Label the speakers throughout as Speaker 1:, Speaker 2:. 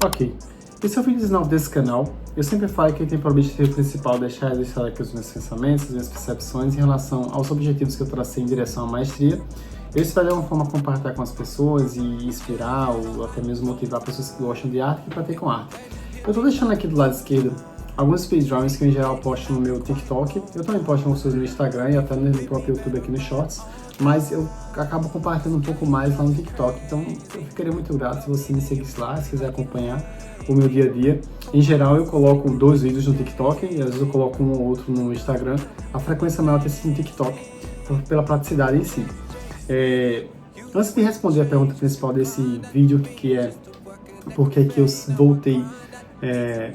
Speaker 1: Ok, esse é o vídeo novo desse canal. Eu sempre falo que tem por objetivo principal deixar registrado aqui os meus pensamentos, as minhas percepções em relação aos objetivos que eu tracei em direção à maestria. Eu espero de alguma forma compartilhar com as pessoas e inspirar ou até mesmo motivar pessoas que gostam de arte e praticam com arte. Eu estou deixando aqui do lado esquerdo alguns speedruns que eu em geral posto no meu TikTok. Eu também posto algumas coisas no Instagram e até no próprio YouTube aqui nos Shorts, mas eu acabo compartilhando um pouco mais lá no TikTok, então eu ficaria muito grato se você me seguisse lá, se quiser acompanhar o meu dia a dia. Em geral eu coloco 2 vídeos no TikTok e às vezes eu coloco um ou outro no Instagram. A frequência maior tem sido no TikTok, pela praticidade em si. Antes de responder a pergunta principal desse vídeo, que é por que eu voltei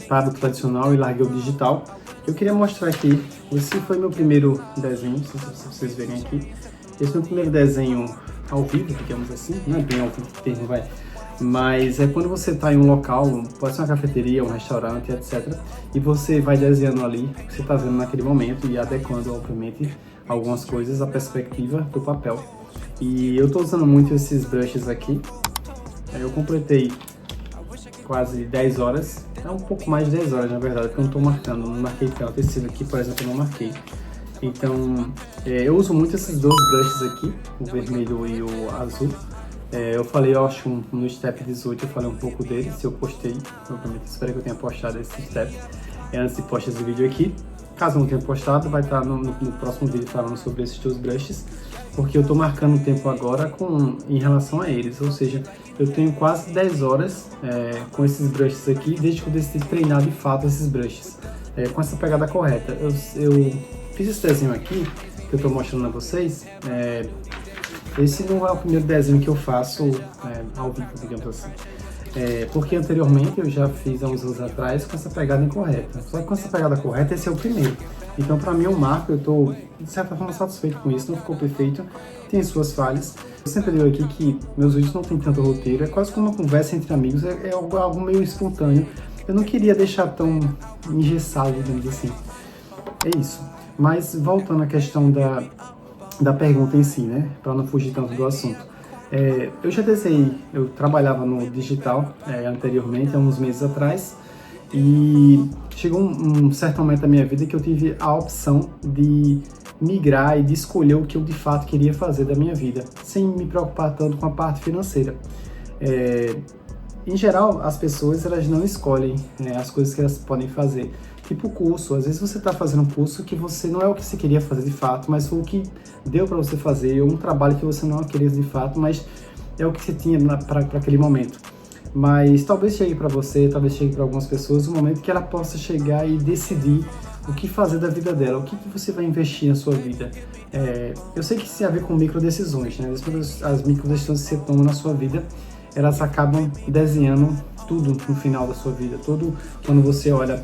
Speaker 1: para o tradicional e larguei o digital, eu queria mostrar aqui, esse foi meu primeiro desenho, se vocês verem aqui. Esse é o meu primeiro desenho ao vivo, digamos assim, não é bem ao vivo que termo vai, mas é quando você está em um local, pode ser uma cafeteria, um restaurante, etc. E você vai desenhando ali o que você está vendo naquele momento e adequando, obviamente, algumas coisas à perspectiva do papel. E eu estou usando muito esses brushes aqui. Eu completei quase 10 horas, é um pouco mais de 10 horas na verdade, porque eu não estou marcando, não marquei tanto. Esse aqui, por exemplo, eu não marquei. Então, eu uso muito esses 2 brushes aqui, o vermelho e o azul. Eu falei, eu acho, no Step 18, eu falei um pouco dele, se eu postei, obviamente espero que eu tenha postado esse Step antes de postar esse vídeo aqui. Caso não tenha postado, vai estar no próximo vídeo falando sobre esses 2 brushes, porque eu estou marcando o tempo agora em relação a eles, ou seja, eu tenho quase 10 horas com esses brushes aqui, desde que eu decidi treinar de fato esses brushes, com essa pegada correta. Eu fiz esse desenho aqui, que eu estou mostrando a vocês. Esse não é o primeiro desenho que eu faço ao vivo, digamos assim. Porque anteriormente eu já fiz há uns anos atrás com essa pegada incorreta. Só que com essa pegada correta, esse é o primeiro. Então, para mim é um marco, eu estou de certa forma satisfeito com isso, não ficou perfeito, tem suas falhas. Eu sempre digo aqui que meus vídeos não tem tanto roteiro, é quase como uma conversa entre amigos, é algo meio espontâneo. Eu não queria deixar tão engessado, digamos assim. É isso. Mas voltando à questão da pergunta em si, né, para não fugir tanto do assunto. Eu já desenhei, eu trabalhava no digital anteriormente, há uns meses atrás, e chegou um certo momento da minha vida que eu tive a opção de migrar e de escolher o que eu de fato queria fazer da minha vida, sem me preocupar tanto com a parte financeira. Em geral, as pessoas elas não escolhem as coisas que elas podem fazer. Tipo curso, às vezes você está fazendo um curso que você não é o que você queria fazer de fato, mas foi o que deu para você fazer, ou um trabalho que você não queria de fato, mas é o que você tinha para aquele momento. Mas talvez chegue para você, talvez chegue para algumas pessoas, um momento que ela possa chegar e decidir o que fazer da vida dela, o que você vai investir na sua vida. Eu sei que isso tem a ver com microdecisões, né? As microdecisões que você toma na sua vida, elas acabam desenhando tudo no final da sua vida. Quando você olha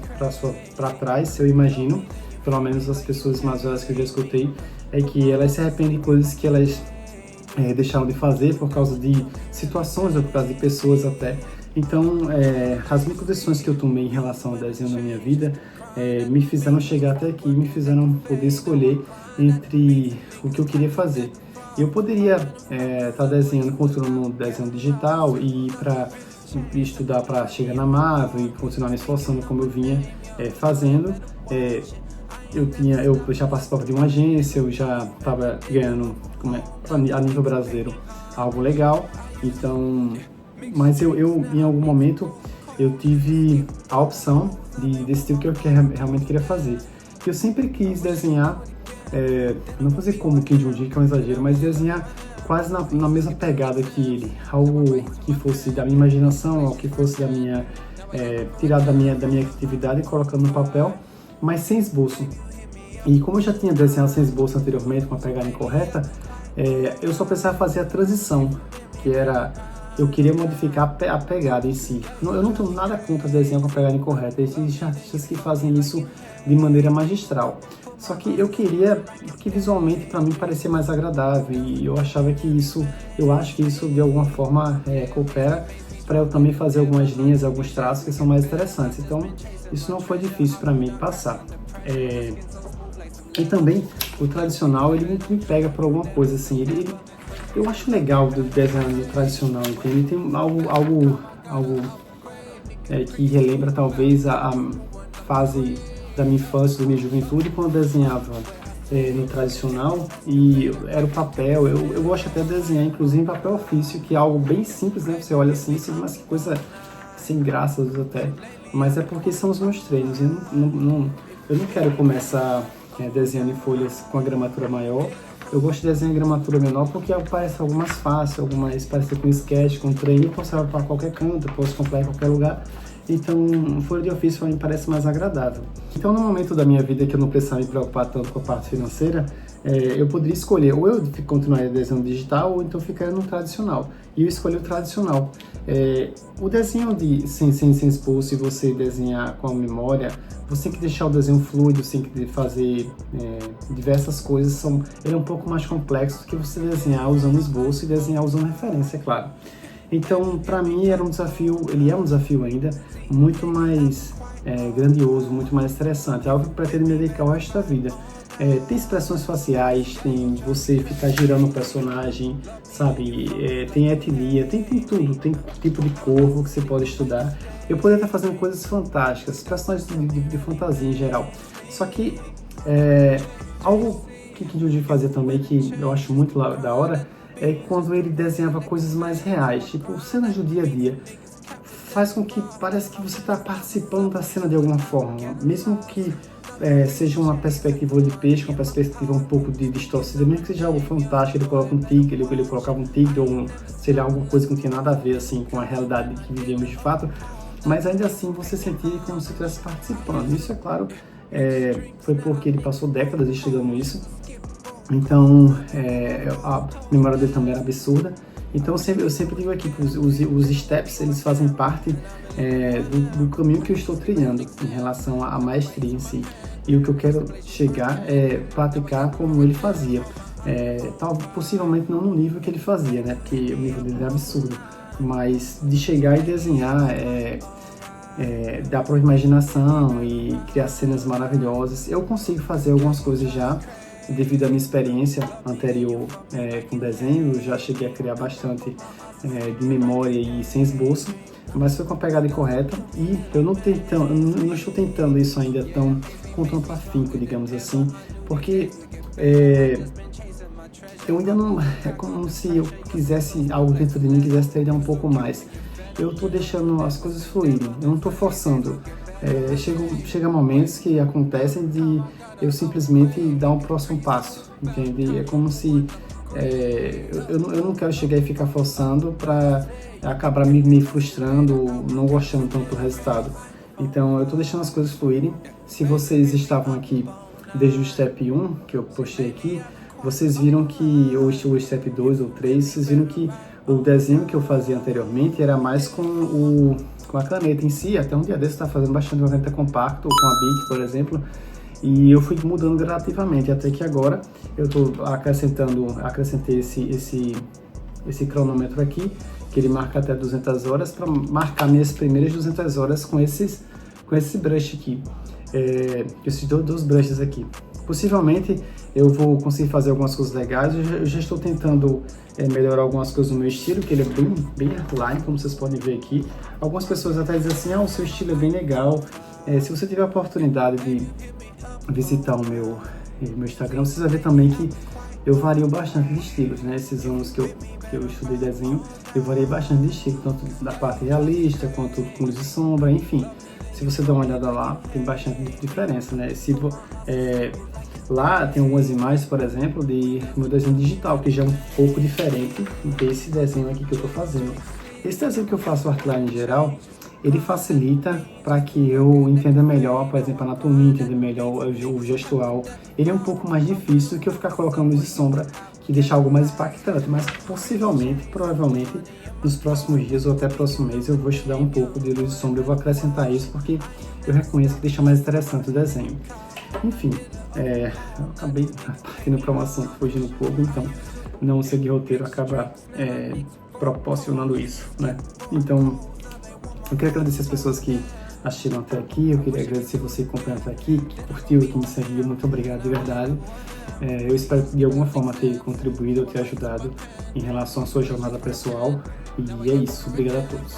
Speaker 1: para trás, eu imagino, pelo menos as pessoas mais velhas que eu já escutei, é que elas se arrependem de coisas que elas deixaram de fazer por causa de situações ou por causa de pessoas até. Então, as microdecisões que eu tomei em relação ao desenho na minha vida me fizeram chegar até aqui, me fizeram poder escolher entre o que eu queria fazer. Eu poderia estar desenhando, continuando no desenho digital e ir para estudar para chegar na Marvel e continuar me esforçando como eu vinha fazendo. Eu já participava de uma agência, eu já estava ganhando a nível brasileiro algo legal. Então, mas eu em algum momento eu tive a opção de decidir o que eu realmente queria fazer. Eu sempre quis desenhar, não fazer como Kim Jong-un, que é um exagero, mas desenhar quase na mesma pegada que ele, algo que fosse da minha imaginação, algo que fosse da minha tirado da minha criatividade e colocando no papel, mas sem esboço. E como eu já tinha desenhado sem esboço anteriormente, com a pegada incorreta, eu só precisava fazer a transição, que era eu queria modificar a pegada em si. Eu não tenho nada contra desenhar com a pegada incorreta, existem artistas que fazem isso de maneira magistral. Só que eu queria que visualmente para mim parecia mais agradável e eu acho que isso de alguma forma coopera para eu também fazer algumas linhas, alguns traços que são mais interessantes. Então isso não foi difícil para mim passar. E também o tradicional ele me pega por alguma coisa assim, eu acho legal do desenho tradicional, entende? Tem algo que relembra talvez a fase da minha infância, da minha juventude, quando eu desenhava no tradicional, e era o papel. Eu gosto até de desenhar, inclusive em papel ofício, que é algo bem simples, né? Você olha assim, mas que coisa sem graça até, mas é porque são os meus treinos. Eu não quero começar desenhando em folhas com a gramatura maior. Eu gosto de desenhar em gramatura menor porque parece algo mais fácil, algo mais parecido com sketch, com treino. Eu posso levar para qualquer canto, posso comprar em qualquer lugar. Então, folha de ofício para mim parece mais agradável. Então, no momento da minha vida que eu não precisava me preocupar tanto com a parte financeira, eu poderia escolher ou eu continuaria desenhando digital ou então ficaria no tradicional. E eu escolhi o tradicional. O desenho sem esboço, e você desenhar com a memória, você tem que deixar o desenho fluido, você tem que fazer diversas coisas. Ele é um pouco mais complexo do que você desenhar usando esboço e desenhar usando referência, é claro. Então, para mim, era um desafio, ele é um desafio ainda, muito mais grandioso, muito mais interessante, algo que eu pretendo me dedicar o resto da vida. Tem expressões faciais, tem você ficar girando o personagem, sabe? Tem etnia, tem tudo, tem tipo de corpo que você pode estudar. Eu poderia estar fazendo coisas fantásticas, personagens de fantasia em geral. Só que algo que o Yuji fazia também, que eu acho muito da hora, é quando ele desenhava coisas mais reais, tipo cenas do dia a dia. Faz com que parece que você está participando da cena de alguma forma, mesmo que seja uma perspectiva de peixe, uma perspectiva um pouco distorcida, mesmo que seja algo fantástico. Ele coloca um tigre, ele colocava um tigre, ou sei lá, alguma coisa que não tinha nada a ver assim, com a realidade que vivemos de fato, mas ainda assim você sentia como se estivesse participando. Isso, é claro, foi porque ele passou décadas estudando isso. Então, a memória dele também era absurda. Então, eu sempre digo aqui que os steps, eles fazem parte do caminho que eu estou trilhando em relação à maestria em si. E o que eu quero chegar é praticar como ele fazia. Possivelmente não no nível que ele fazia, né? Porque o nível dele é absurdo. Mas de chegar e desenhar, dar para a imaginação e criar cenas maravilhosas. Eu consigo fazer algumas coisas já, devido à minha experiência anterior com desenho. Eu já cheguei a criar bastante de memória e sem esboço, mas foi com a pegada correta, e eu não estou tentando isso ainda com tanto afinco, digamos assim, porque eu ainda não... É como se eu quisesse algo dentro de mim, quisesse treinar um pouco mais. Eu estou deixando as coisas fluírem, eu não estou forçando. Chega momentos que acontecem de eu simplesmente dar um próximo passo, entende? É como se eu não quero chegar e ficar forçando para acabar me frustrando, não gostando tanto do resultado. Então eu estou deixando as coisas fluírem. Se vocês estavam aqui desde o Step 1, que eu postei aqui, vocês viram que, ou o Step 2 ou 3, vocês viram que o desenho que eu fazia anteriormente era mais com a caneta em si. Até um dia desse eu estava fazendo bastante com a caneta compacta, ou com a Bic, por exemplo, e eu fui mudando gradativamente, até que agora eu acrescentei esse cronômetro aqui, que ele marca até 200 horas, para marcar minhas primeiras 200 horas com esse brush aqui, esses dois brushes aqui. Possivelmente eu vou conseguir fazer algumas coisas legais. Eu já estou tentando melhorar algumas coisas no meu estilo, que ele é bem hardline, como vocês podem ver aqui. Algumas pessoas até dizem assim: o seu estilo é bem legal. Se você tiver a oportunidade de visitar o meu Instagram, vocês vão ver também que eu vario bastante de estilos, né? Esses anos que eu estudei desenho, eu variei bastante de estilo, tanto da parte realista, quanto com luz e sombra, enfim. Se você dá uma olhada lá, tem bastante diferença, né? Lá tem algumas imagens, por exemplo, de meu desenho digital, que já é um pouco diferente desse desenho aqui que eu estou fazendo. Esse desenho que eu faço, o Artline em geral, ele facilita para que eu entenda melhor, por exemplo, a anatomia, entender melhor o gestual. Ele é um pouco mais difícil do que eu ficar colocando luz e sombra, que deixa algo mais impactante, mas provavelmente, nos próximos dias ou até próximo mês eu vou estudar um pouco de luz e sombra. Eu vou acrescentar isso porque eu reconheço que deixa mais interessante o desenho. Enfim, eu acabei partindo para um assunto fugindo um pouco, então não seguir roteiro acaba proporcionando isso, né? Então, eu queria agradecer as pessoas que assistiram até aqui. Eu queria agradecer você que acompanhou até aqui, que curtiu e que me seguiu. Muito obrigado de verdade. Eu espero que de alguma forma ter contribuído ou ter ajudado em relação à sua jornada pessoal. E é isso. Obrigado a todos.